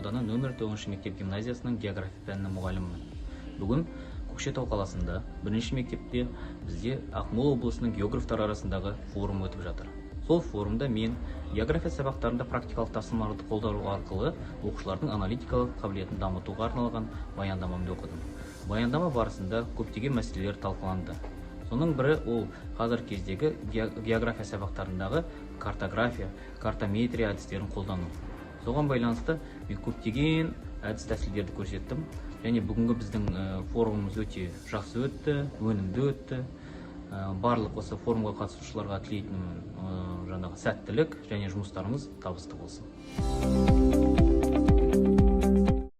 ауданы нөмір 9 мектеп гимназиясының география пәнінің мұғалімімін. Бүгін Көкшетау қаласында бірінші мектепте бізде Ақмола облысының географтар арасындағы форум өтіп жатыр. Сол форумда мен география сабақтарында практикалық тапсырмаларды қолдану арқылы оқушылардың аналитикалық қабілетін дамытуға арналған баяндамамды оқыдым. Баяндама барысында көптеген мәселелер талқыланды. Соның бірі ол қазіргі кездегі география сабақтарындағы картография, картометрия әдістерін қолдану. Соған байланысты мен көптеген әдіс тәсілдерді көрсеттім. Және бүгінгі біздің форумымыз өте жақсы өтті, өнімді өтті. Барлық осы форумға қатысушыларға тілейтінім сәттілік және жұмыстарыңыз табысты болсын.